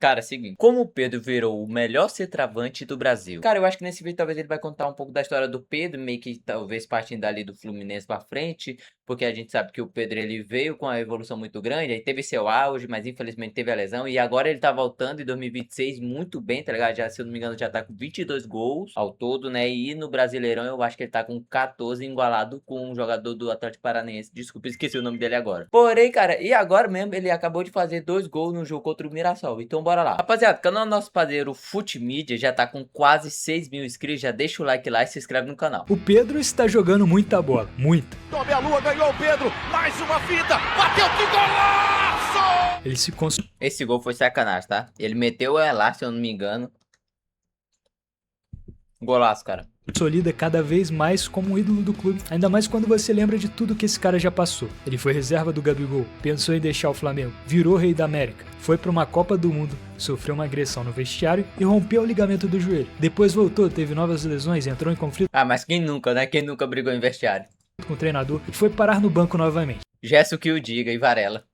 Cara, seguinte, como o Pedro virou o melhor centroavante do Brasil? Cara, eu acho que nesse vídeo talvez ele vai contar um pouco da história do Pedro, meio que talvez partindo dali do Fluminense pra frente, porque a gente sabe que o Pedro ele veio com uma evolução muito grande, aí teve seu auge, mas infelizmente teve a lesão, e agora ele tá voltando em 2026 muito bem, tá ligado? Já, se eu não me engano, já tá com 22 gols ao todo, né? E no Brasileirão eu acho que ele tá com 14 igualado com um jogador do Atlético Paranaense. Desculpa, esqueci o nome dele agora. Porém, cara, e agora mesmo ele acabou de fazer 2 gols no jogo contra o Mirassol. Então bora lá. Rapaziada, o canal nosso parceiro Futimedia já tá com quase 6 mil inscritos. Já deixa o like lá e se inscreve no canal. O Pedro está jogando muita bola, muita. Tome a lua, ganhou o Pedro, mais uma fita, bateu, que golaço! Ele se cons... Esse gol foi sacanagem, tá? Ele meteu o Elar, se eu não me engano. Golaço, cara. consolida cada vez mais como um ídolo do clube, ainda mais quando você lembra de tudo que esse cara já passou. Ele foi reserva do Gabigol, pensou em deixar o Flamengo, virou rei da América, foi para uma Copa do Mundo, sofreu uma agressão no vestiário e rompeu o ligamento do joelho. Depois voltou, teve novas lesões, entrou em conflito Ah, mas quem nunca, né? Quem nunca brigou em vestiário? com o treinador e foi parar no banco novamente. Gesso que o diga e Varela.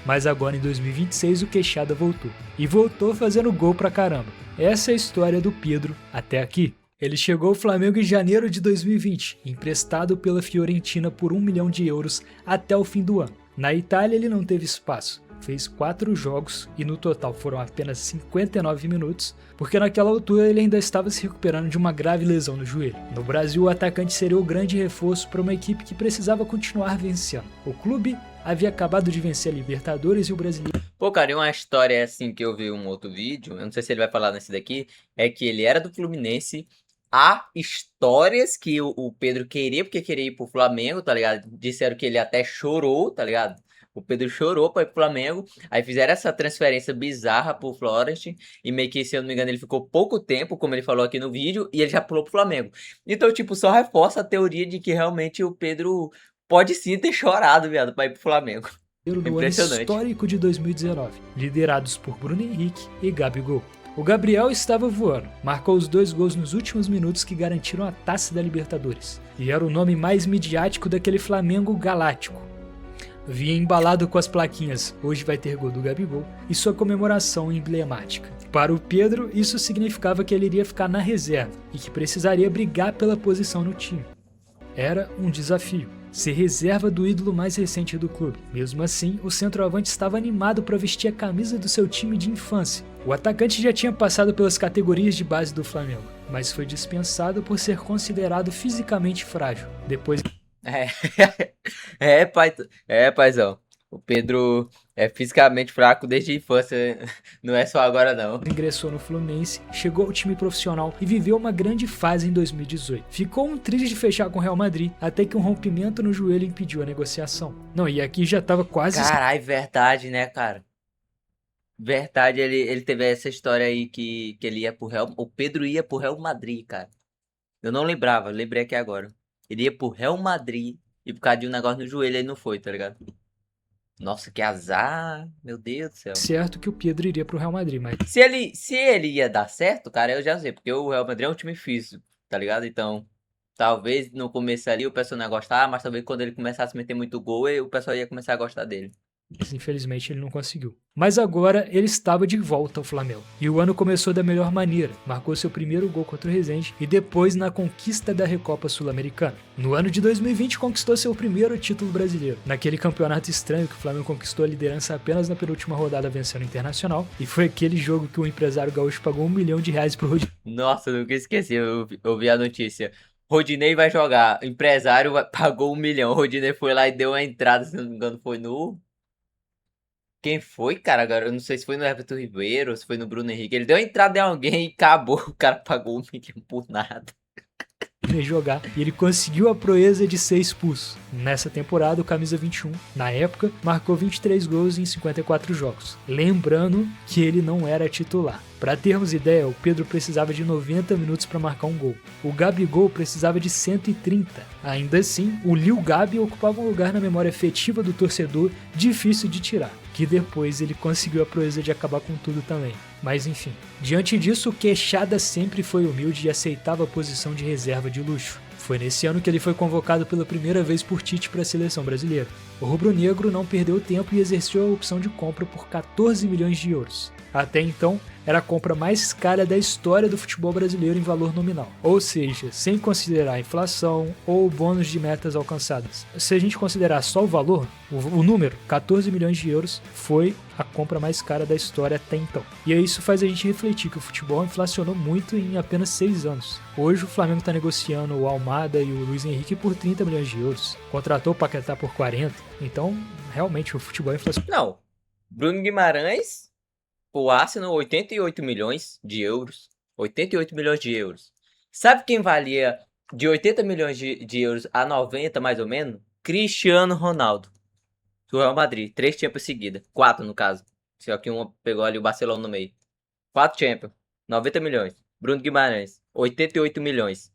Mas agora em 2026 o Queixada voltou. E voltou fazendo gol pra caramba. Essa é a história do Pedro até aqui. Ele chegou ao Flamengo em janeiro de 2020, emprestado pela Fiorentina por 1 milhão de euros até o fim do ano. Na Itália ele não teve espaço. Fez 4 jogos e no total foram apenas 59 minutos, porque naquela altura ele ainda estava se recuperando de uma grave lesão no joelho. No Brasil, o atacante seria o grande reforço para uma equipe que precisava continuar vencendo. O clube havia acabado de vencer a Libertadores e o Brasileiro. Pô, cara, e uma história assim que eu vi um outro vídeo, eu não sei se ele vai falar nesse daqui, é que ele era do Fluminense. Há histórias que o Pedro queria, porque queria ir pro Flamengo, tá ligado? Disseram que ele até chorou, tá ligado? O Pedro chorou pra ir pro Flamengo, aí fizeram essa transferência bizarra pro Florent, e meio que, se eu não me engano, ele ficou pouco tempo, como ele falou aqui no vídeo, e ele já pulou pro Flamengo. Então, tipo, só reforça a teoria de que realmente o Pedro pode sim ter chorado, viado, pra ir pro Flamengo. do ano Impressionante. histórico de 2019, liderados por Bruno Henrique e Gabigol. O Gabriel estava voando, marcou os 2 gols nos últimos minutos que garantiram a taça da Libertadores. E era o nome mais midiático daquele Flamengo galáctico. Vinha embalado com as plaquinhas "Hoje vai ter gol do Gabigol" e sua comemoração emblemática. Para o Pedro, isso significava que ele iria ficar na reserva e que precisaria brigar pela posição no time. Era um desafio, ser reserva do ídolo mais recente do clube. Mesmo assim, o centroavante estava animado para vestir a camisa do seu time de infância. O atacante já tinha passado pelas categorias de base do Flamengo, mas foi dispensado por ser considerado fisicamente frágil. Depois É, paizão. O Pedro é fisicamente fraco desde a infância, não é só agora não. ingressou no Fluminense, chegou ao time profissional e viveu uma grande fase em 2018. Ficou um triz de fechar com o Real Madrid, até que um rompimento no joelho impediu a negociação. Não, e aqui já estava quase... Carai, verdade, né, cara? Verdade, ele teve essa história aí que ele ia pro Real... O Pedro ia pro Real Madrid, cara. Eu não lembrava, lembrei aqui agora. Ele ia pro Real Madrid e por causa de um negócio no joelho ele não foi, tá ligado? Nossa, que azar, meu Deus do céu. certo que o Pedro iria pro Real Madrid, mas Se ele ia dar certo, cara, eu já sei, porque o Real Madrid é um time físico, tá ligado? Então, talvez no começo ali o pessoal não ia gostar, mas talvez quando ele começasse a meter muito gol, o pessoal ia começar a gostar dele. infelizmente ele não conseguiu. Mas agora ele estava de volta ao Flamengo. E o ano começou da melhor maneira. Marcou seu primeiro gol contra o Resende e depois na conquista da Recopa Sul-Americana. No ano de 2020 conquistou seu primeiro título brasileiro. Naquele campeonato estranho que o Flamengo conquistou a liderança apenas na penúltima rodada vencendo o Internacional. E foi aquele jogo que o empresário gaúcho pagou R$1 milhão pro Rodinei. Nossa, eu nunca esqueci, eu vi a notícia. Rodinei vai jogar, empresário pagou 1 milhão. Rodinei foi lá e deu uma entrada, se não me engano, foi no... Quem foi, cara? Agora eu não sei se foi no Everton Ribeiro ou se foi no Bruno Henrique. Ele deu a entrada em alguém e acabou. O cara pagou 1 milhão por nada. Jogar, e ele conseguiu a proeza de ser expulso. Nessa temporada, o camisa 21, na época, marcou 23 gols em 54 jogos. Lembrando que ele não era titular. Para termos ideia, o Pedro precisava de 90 minutos para marcar um gol. O Gabigol precisava de 130. Ainda assim, o Lil Gabi ocupava um lugar na memória afetiva do torcedor difícil de tirar, que depois ele conseguiu a proeza de acabar com tudo também. Mas enfim, diante disso, o Queixada sempre foi humilde e aceitava a posição de reserva de luxo. Foi nesse ano que ele foi convocado pela primeira vez por Tite para a seleção brasileira. o rubro-negro não perdeu tempo e exerceu a opção de compra por 14 milhões de euros. Até então, era a compra mais cara da história do futebol brasileiro em valor nominal, ou seja, sem considerar a inflação ou o bônus de metas alcançadas. Se a gente considerar só o valor, o número, 14 milhões de euros, foi a compra mais cara da história até então. E aí isso faz a gente refletir que o futebol inflacionou muito em apenas 6 anos. Hoje o Flamengo está negociando o Almada e o Luiz Henrique por 30 milhões de euros, contratou o Paquetá por 40, então realmente o futebol inflacionou. Não, Bruno Guimarães, o Arsenal, 88 milhões de euros. 88 milhões de euros. Sabe quem valia de 80 milhões de euros a 90, mais ou menos? Cristiano Ronaldo. Do Real Madrid. 3 Champions seguidas. 4, no caso. Só que uma pegou ali o Barcelona no meio. 4 Champions. 90 milhões. Bruno Guimarães. 88 milhões.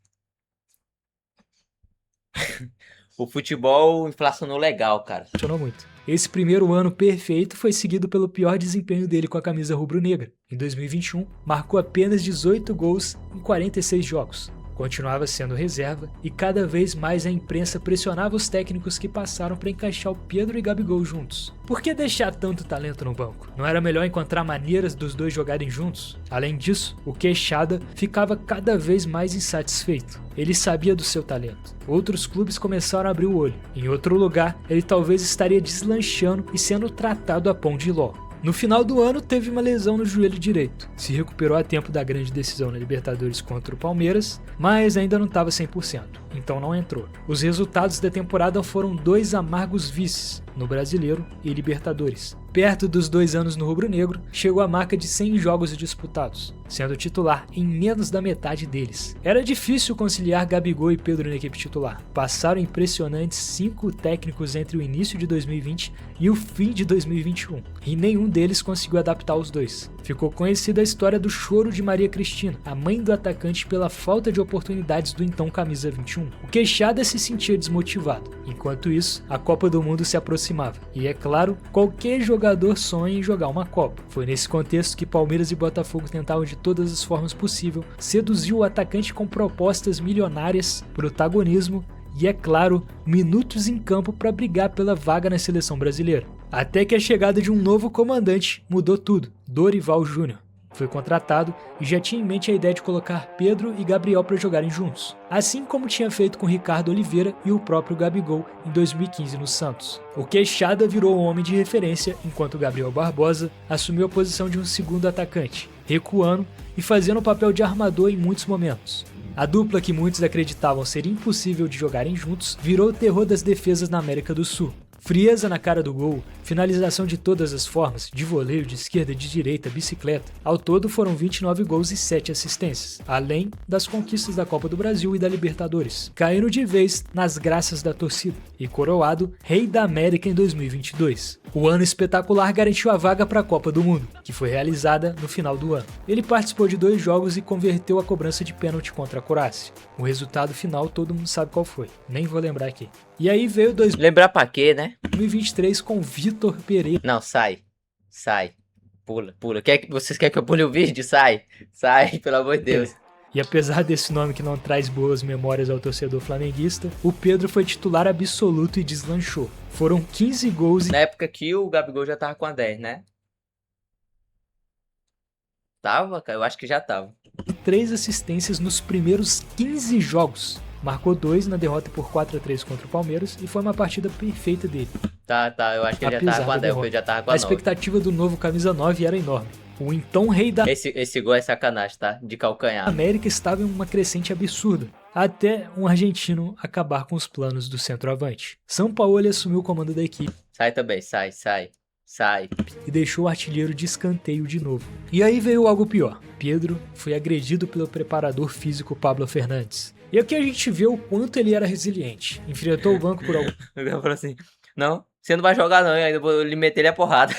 O futebol inflacionou legal, cara. Funcionou muito. Esse primeiro ano perfeito foi seguido pelo pior desempenho dele com a camisa rubro-negra. Em 2021, marcou apenas 18 gols em 46 jogos. Continuava sendo reserva e cada vez mais a imprensa pressionava os técnicos que passaram para encaixar o Pedro e Gabigol juntos. Por que deixar tanto talento no banco? Não era melhor encontrar maneiras dos dois jogarem juntos? Além disso, o Queixada ficava cada vez mais insatisfeito. Ele sabia do seu talento. Outros clubes começaram a abrir o olho. Em outro lugar, ele talvez estaria deslanchando e sendo tratado a pão de ló. No final do ano, teve uma lesão no joelho direito. Se recuperou a tempo da grande decisão na Libertadores contra o Palmeiras, mas ainda não estava 100%, então não entrou. Os resultados da temporada foram 2 amargos vices, no Brasileiro e Libertadores. Perto dos 2 anos no rubro-negro, chegou a marca de 100 jogos disputados, sendo titular em menos da metade deles. Era difícil conciliar Gabigol e Pedro na equipe titular. Passaram impressionantes 5 técnicos entre o início de 2020 e o fim de 2021, e nenhum deles conseguiu adaptar os dois. Ficou conhecida a história do choro de Maria Cristina, a mãe do atacante, pela falta de oportunidades do então camisa 21. O Queixada se sentia desmotivado. Enquanto isso, a Copa do Mundo se aproximava. E é claro, qualquer jogador sonha em jogar uma Copa. Foi nesse contexto que Palmeiras e Botafogo tentavam de todas as formas possíveis seduzir o atacante com propostas milionárias, protagonismo e, é claro, minutos em campo para brigar pela vaga na seleção brasileira. Até que a chegada de um novo comandante mudou tudo. Dorival Júnior foi contratado e já tinha em mente a ideia de colocar Pedro e Gabriel para jogarem juntos, assim como tinha feito com Ricardo Oliveira e o próprio Gabigol em 2015 no Santos. O Queixada virou o homem de referência, enquanto Gabriel Barbosa assumiu a posição de um segundo atacante, recuando e fazendo o papel de armador em muitos momentos. A dupla que muitos acreditavam ser impossível de jogarem juntos virou o terror das defesas na América do Sul. Frieza na cara do gol, finalização de todas as formas, de voleio, de esquerda, de direita, bicicleta. Ao todo foram 29 gols e 7 assistências, além das conquistas da Copa do Brasil e da Libertadores. Caindo de vez nas graças da torcida e coroado Rei da América em 2022. O ano espetacular garantiu a vaga para a Copa do Mundo, que foi realizada no final do ano. Ele participou de 2 jogos e converteu a cobrança de pênalti contra a Croácia. O resultado final todo mundo sabe qual foi, nem vou lembrar aqui. E aí veio Lembrar pra quê, né? 2023 com Vitor Pereira. Não, sai. Pula. Vocês querem que eu pule o vídeo? Sai, pelo amor de Deus. E apesar desse nome que não traz boas memórias ao torcedor flamenguista, o Pedro foi titular absoluto e deslanchou. Foram 15 gols Na época que o Gabigol já tava com a 10, né? Tava, cara? Eu acho que já tava. e 3 assistências nos primeiros 15 jogos. Marcou 2 na derrota por 4-3 contra o Palmeiras e foi uma partida perfeita dele. Tá, eu acho que ele já Apesar tava com a da 10, derrota. ele já tava com a A 9. expectativa do novo camisa 9 era enorme. O então rei da Esse gol é sacanagem, tá? De calcanhar. América estava em uma crescente absurda, até um argentino acabar com os planos do centroavante. Sampaoli assumiu o comando da equipe Sai também, sai. e deixou o artilheiro de escanteio de novo. E aí veio algo pior. Pedro foi agredido pelo preparador físico Pablo Fernandes. E aqui a gente vê o quanto ele era resiliente. Enfrentou o banco por O cara falou assim, não, você não vai jogar não, eu ainda vou lhe meter ele a porrada.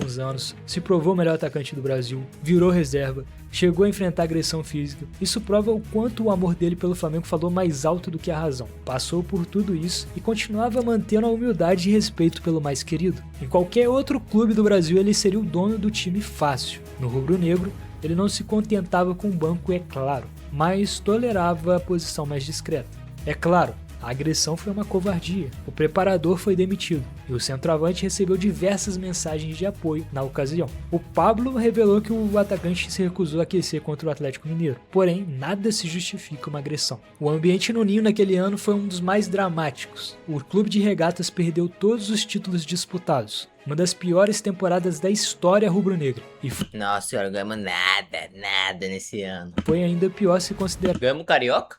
alguns anos, se provou o melhor atacante do Brasil, virou reserva, chegou a enfrentar agressão física. Isso prova o quanto o amor dele pelo Flamengo falou mais alto do que a razão. Passou por tudo isso e continuava mantendo a humildade e respeito pelo mais querido. Em qualquer outro clube do Brasil ele seria o dono do time fácil. No rubro-negro, ele não se contentava com o banco, é claro, mas tolerava a posição mais discreta. É claro, A agressão foi uma covardia. O preparador foi demitido e o centroavante recebeu diversas mensagens de apoio na ocasião. O Pablo revelou que o atacante se recusou a aquecer contra o Atlético Mineiro. Porém, nada se justifica uma agressão. O ambiente no Ninho naquele ano foi um dos mais dramáticos. O clube de regatas perdeu todos os títulos disputados. Uma das piores temporadas da história rubro-negra. E Nossa senhora, não ganhamos nada nesse ano. foi ainda pior se considerar Ganhamos Carioca?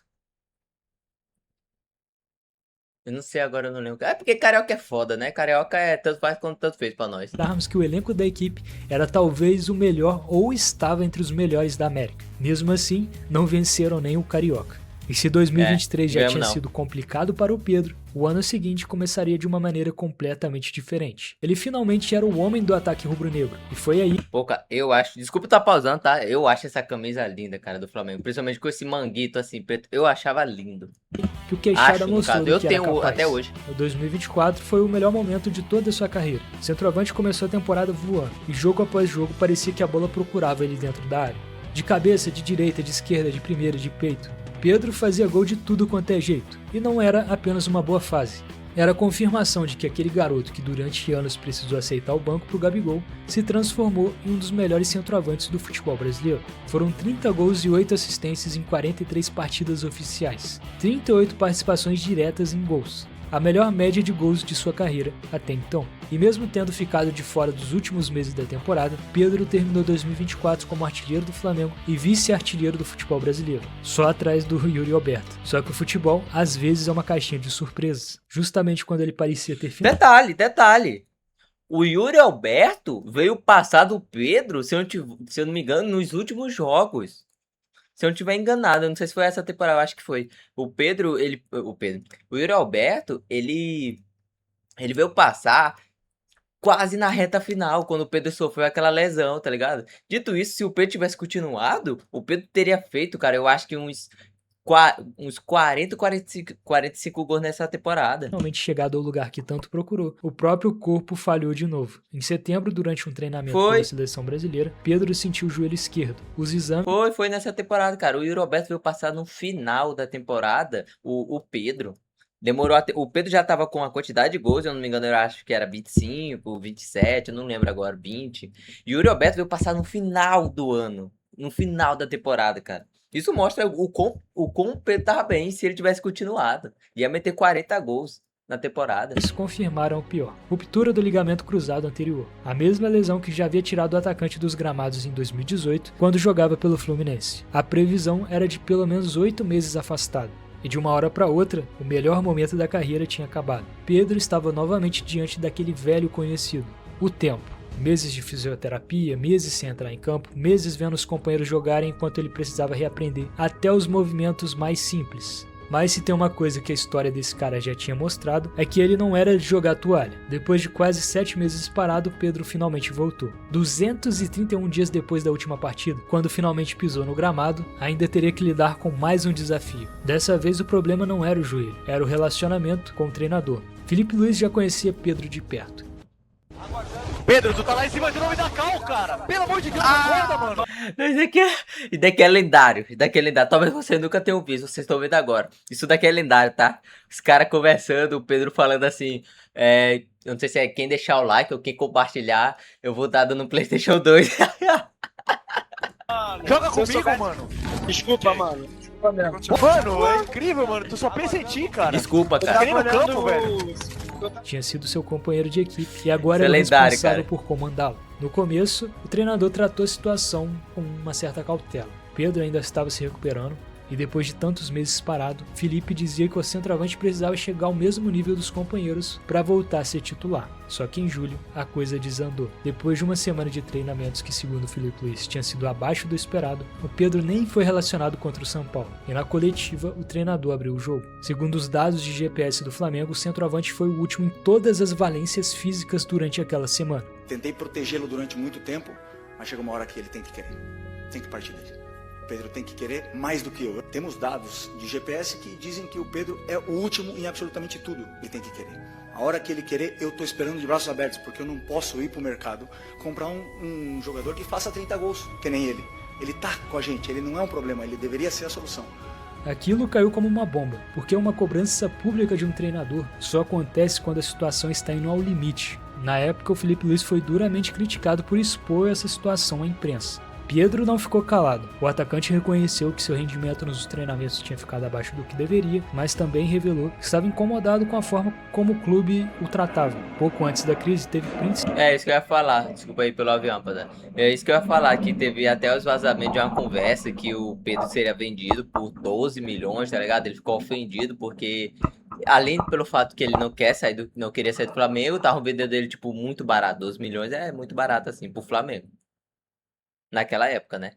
Eu não sei agora, eu não lembro. É porque Carioca é foda, né? Carioca é tanto faz quanto tanto fez pra nós. que o elenco da equipe era talvez o melhor ou estava entre os melhores da América. Mesmo assim, não venceram nem o Carioca. E se 2023 já tinha sido complicado para o Pedro, o ano seguinte começaria de uma maneira completamente diferente. Ele finalmente era o homem do ataque rubro-negro, e foi aí Pô, cara, eu acho. Desculpa estar pausando, tá? Eu acho essa camisa linda, cara, do Flamengo. Principalmente com esse manguito assim, preto. Eu achava lindo. que o Queixada Acho, no mostrou caso. do Eu que era tenho capaz. até hoje. O 2024 foi o melhor momento de toda a sua carreira. O centroavante começou a temporada voando, e jogo após jogo parecia que a bola procurava ele dentro da área. De cabeça, de direita, de esquerda, de primeira, de peito. Pedro fazia gol de tudo quanto é jeito, e não era apenas uma boa fase. Era a confirmação de que aquele garoto que durante anos precisou aceitar o banco pro Gabigol se transformou em um dos melhores centroavantes do futebol brasileiro. Foram 30 gols e 8 assistências em 43 partidas oficiais, 38 participações diretas em gols, a melhor média de gols de sua carreira até então. E mesmo tendo ficado de fora dos últimos meses da temporada, Pedro terminou 2024 como artilheiro do Flamengo e vice-artilheiro do futebol brasileiro, só atrás do Yuri Alberto. Só que o futebol, às vezes, é uma caixinha de surpresas, justamente quando ele parecia ter final. Detalhe. O Yuri Alberto veio passar do Pedro, se eu não me engano, nos últimos jogos. Se eu não estiver enganado, eu não sei se foi essa temporada, eu acho que foi. O Yuri Alberto, ele veio passar quase na reta final, quando o Pedro sofreu aquela lesão, tá ligado? Dito isso, se o Pedro tivesse continuado, o Pedro teria feito, cara, eu acho que uns 40, 45 gols nessa temporada. Finalmente chegado ao lugar que tanto procurou, o próprio corpo falhou de novo. Em setembro, durante um treinamento pela seleção brasileira, Pedro sentiu o joelho esquerdo. Os exames Foi nessa temporada, cara. O Yuri Alberto veio passar no final da temporada, o Pedro. Demorou o Pedro já tava com uma quantidade de gols, eu não me engano, eu acho que era 25, 27, eu não lembro agora, 20. E o Yuri Alberto veio passar no final do ano, no final da temporada, cara. Isso mostra o quão o Pedro tava bem se ele tivesse continuado. Ia meter 40 gols na temporada. confirmaram o pior: ruptura do ligamento cruzado anterior, a mesma lesão que já havia tirado o atacante dos gramados em 2018, quando jogava pelo Fluminense. A previsão era de pelo menos 8 meses afastado. E de uma hora para outra, o melhor momento da carreira tinha acabado. Pedro estava novamente diante daquele velho conhecido: o tempo. Meses de fisioterapia, meses sem entrar em campo, meses vendo os companheiros jogarem enquanto ele precisava reaprender até os movimentos mais simples. Mas se tem uma coisa que a história desse cara já tinha mostrado, é que ele não era de jogar toalha. Depois de quase 7 meses parado, Pedro finalmente voltou. 231 dias depois da última partida, quando finalmente pisou no gramado, ainda teria que lidar com mais um desafio. Dessa vez o problema não era o joelho, era o relacionamento com o treinador. Felipe Luiz já conhecia Pedro de perto. Pedro, tu tá lá em cima de novo da cal, cara. Pelo amor de Deus, acorda, mano. Isso daqui é lendário. Talvez você nunca tenha visto, vocês estão vendo agora. Isso daqui é lendário, tá? Os caras conversando, o Pedro falando assim, eu não sei se é quem deixar o like ou quem compartilhar, eu vou dar dando PlayStation 2. Joga comigo, mano. Desculpa, mano. Mano, é incrível, mano. Tu só pensa em ti, cara. Desculpa, Tá cara. querendo campo, velho. Tinha sido seu companheiro de equipe e agora Isso é era o lendário, responsável cara. por comandá-lo. No começo, o treinador tratou a situação com uma certa cautela. Pedro ainda estava se recuperando e depois de tantos meses parado, Felipe dizia que o centroavante precisava chegar ao mesmo nível dos companheiros para voltar a ser titular. Só que em julho, a coisa desandou. Depois de uma semana de treinamentos que, segundo Felipe Luiz, tinha sido abaixo do esperado, o Pedro nem foi relacionado contra o São Paulo. E na coletiva, o treinador abriu o jogo. Segundo os dados de GPS do Flamengo, o centroavante foi o último em todas as valências físicas durante aquela semana. Tentei protegê-lo durante muito tempo, mas chega uma hora que ele tem que querer. Tem que partir dele. O Pedro tem que querer mais do que eu. Temos dados de GPS que dizem que o Pedro é o último em absolutamente tudo. Ele tem que querer. A hora que ele querer, eu estou esperando de braços abertos, porque eu não posso ir para o mercado comprar um jogador que faça 30 gols, que nem ele. Ele tá com a gente, ele não é um problema, ele deveria ser a solução. Aquilo caiu como uma bomba, porque uma cobrança pública de um treinador só acontece quando a situação está indo ao limite. Na época, o Felipe Luiz foi duramente criticado por expor essa situação à imprensa. Pedro não ficou calado. O atacante reconheceu que seu rendimento nos treinamentos tinha ficado abaixo do que deveria, mas também revelou que estava incomodado com a forma como o clube o tratava. Pouco antes da crise, teve prints. É isso que eu ia falar. Desculpa aí pelo avião, rapaziada. É isso que eu ia falar, que teve até os vazamentos de uma conversa que o Pedro seria vendido por 12 milhões, tá ligado? Ele ficou ofendido porque, além pelo fato que ele não queria sair do Flamengo, estavam vendendo ele, tipo, muito barato. 12 milhões é muito barato, assim, pro Flamengo. Naquela época, né?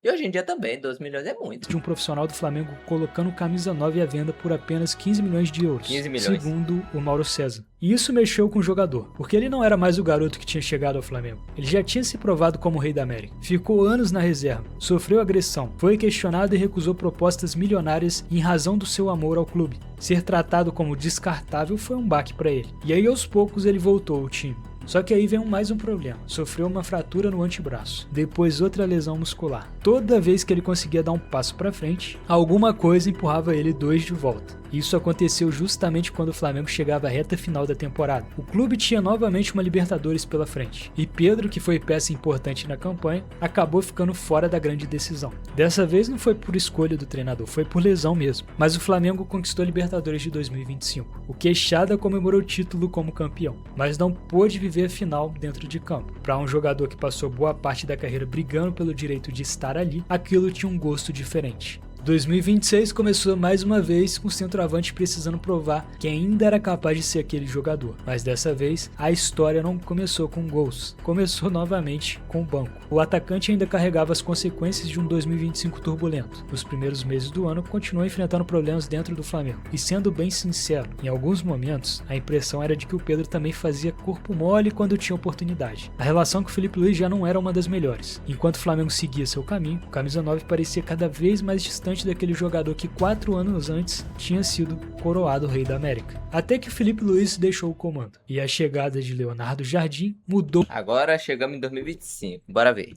E hoje em dia também, 12 milhões é muito. De um profissional do Flamengo colocando camisa 9 à venda por apenas 15 milhões de euros, 15 milhões. segundo o Mauro César. E isso mexeu com o jogador, porque ele não era mais o garoto que tinha chegado ao Flamengo. Ele já tinha se provado como o rei da América. Ficou anos na reserva, sofreu agressão, foi questionado e recusou propostas milionárias em razão do seu amor ao clube. Ser tratado como descartável foi um baque para ele. E aí aos poucos ele voltou ao time. Só que aí vem mais um problema. Sofreu uma fratura no antebraço, depois outra lesão muscular. Toda vez que ele conseguia dar um passo para frente, alguma coisa empurrava ele 2 de volta. Isso aconteceu justamente quando o Flamengo chegava à reta final da temporada. O clube tinha novamente uma Libertadores pela frente, e Pedro, que foi peça importante na campanha, acabou ficando fora da grande decisão. Dessa vez não foi por escolha do treinador, foi por lesão mesmo. Mas o Flamengo conquistou a Libertadores de 2025. O Queixada comemorou o título como campeão, mas não pôde viver a final dentro de campo. Para um jogador que passou boa parte da carreira brigando pelo direito de estar ali, aquilo tinha um gosto diferente. 2026 começou mais uma vez com o centroavante precisando provar que ainda era capaz de ser aquele jogador, mas dessa vez a história não começou com gols, começou novamente com o banco. O atacante ainda carregava as consequências de um 2025 turbulento. Nos primeiros meses do ano continuou enfrentando problemas dentro do Flamengo, e sendo bem sincero, em alguns momentos a impressão era de que o Pedro também fazia corpo mole quando tinha oportunidade. A relação com o Felipe Luiz já não era uma das melhores. Enquanto o Flamengo seguia seu caminho, o camisa 9 parecia cada vez mais distante daquele jogador que 4 anos antes tinha sido coroado rei da América. Até que o Felipe Luiz deixou o comando. E a chegada de Leonardo Jardim mudou Agora chegamos em 2025. Bora ver.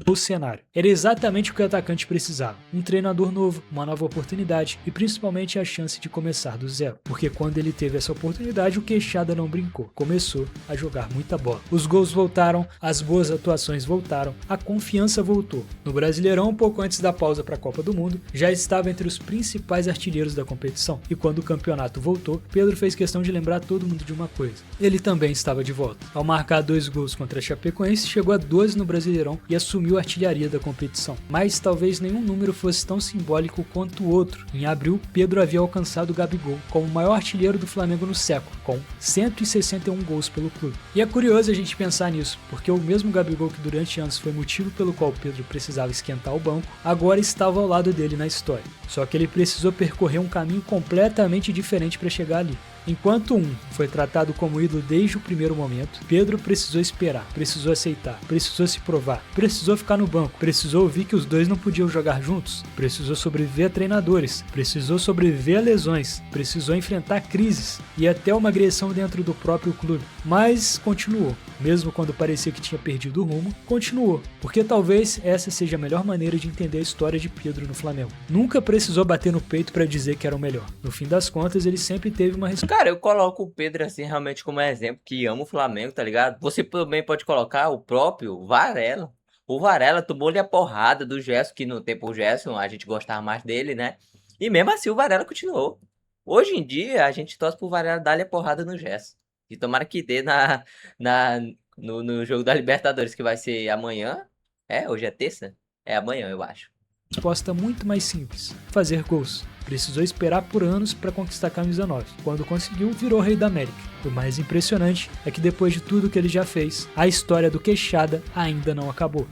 o cenário. Era exatamente o que o atacante precisava. Um treinador novo, uma nova oportunidade e principalmente a chance de começar do zero. Porque quando ele teve essa oportunidade, o Queixada não brincou. Começou a jogar muita bola. Os gols voltaram, as boas atuações voltaram, a confiança voltou. No Brasileirão, um pouco antes da pausa para a Copa do Mundo, já estava entre os principais artilheiros da competição. E quando o campeonato voltou, Pedro fez questão de lembrar todo mundo de uma coisa. Ele também estava de volta. Ao marcar 2 gols contra a Chapecoense, chegou a 12 no Brasileirão e assumiu a artilharia da competição. Mas talvez nenhum número fosse tão simbólico quanto o outro. Em abril, Pedro havia alcançado o Gabigol como o maior artilheiro do Flamengo no século, com 161 gols pelo clube. E é curioso a gente pensar nisso, porque o mesmo Gabigol que durante anos foi motivo pelo qual Pedro precisava esquentar o banco, agora estava ao lado dele na história. Só que ele precisou percorrer um caminho completamente diferente para chegar ali. Enquanto um foi tratado como ídolo desde o primeiro momento, Pedro precisou esperar, precisou aceitar, precisou se provar, precisou ficar no banco, precisou ouvir que os dois não podiam jogar juntos, precisou sobreviver a treinadores, precisou sobreviver a lesões, precisou enfrentar crises e até uma agressão dentro do próprio clube. Mas continuou. Mesmo quando parecia que tinha perdido o rumo, continuou, porque talvez essa seja a melhor maneira de entender a história de Pedro no Flamengo. Nunca precisou bater no peito para dizer que era o melhor. No fim das contas, ele sempre teve uma resposta. Cara, eu coloco o Pedro assim realmente como exemplo, que ama o Flamengo, tá ligado? Você também pode colocar o próprio Varela. O Varela tomou-lhe a porrada do Gerson, que no tempo o Gerson a gente gostava mais dele, né? E mesmo assim o Varela continuou. Hoje em dia a gente torce pro Varela dar-lhe a porrada no Gerson. E tomara que dê no jogo da Libertadores, que vai ser amanhã. Hoje é terça? É amanhã, eu acho. Resposta muito mais simples: fazer gols. Precisou esperar por anos para conquistar a camisa 9. Quando conseguiu, virou rei da América. O mais impressionante é que depois de tudo que ele já fez, a história do Queixada ainda não acabou.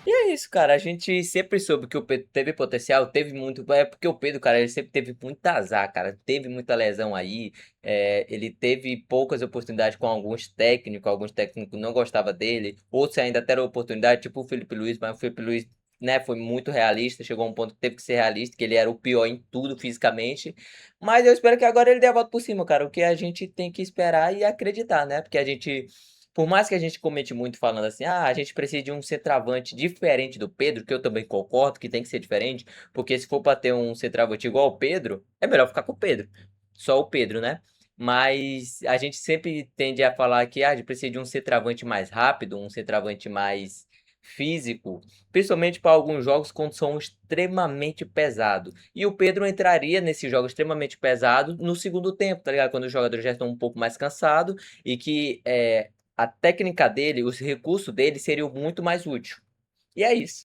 E é isso, cara. A gente sempre soube que o Pedro teve potencial, teve muito. É porque o Pedro, cara, ele sempre teve muito azar, cara. Teve muita lesão aí. Ele teve poucas oportunidades com alguns técnicos não gostavam dele. Outros ainda deram oportunidade, tipo o Felipe Luiz, mas o Felipe Luiz, né, foi muito realista. Chegou a um ponto que teve que ser realista, que ele era o pior em tudo fisicamente. Mas eu espero que agora ele dê a volta por cima, cara. O que a gente tem que esperar e acreditar, né? Porque a gente Por mais que a gente comente muito falando assim, a gente precisa de um centroavante diferente do Pedro, que eu também concordo que tem que ser diferente, porque se for para ter um centroavante igual ao Pedro, é melhor ficar com o Pedro. Só o Pedro, né? Mas a gente sempre tende a falar que a gente precisa de um centroavante mais rápido, um centroavante mais físico, principalmente para alguns jogos quando são extremamente pesados. E o Pedro entraria nesse jogo extremamente pesado no segundo tempo, tá ligado? Quando os jogadores já estão um pouco mais cansados e que a técnica dele, os recursos dele seriam muito mais úteis. E é isso.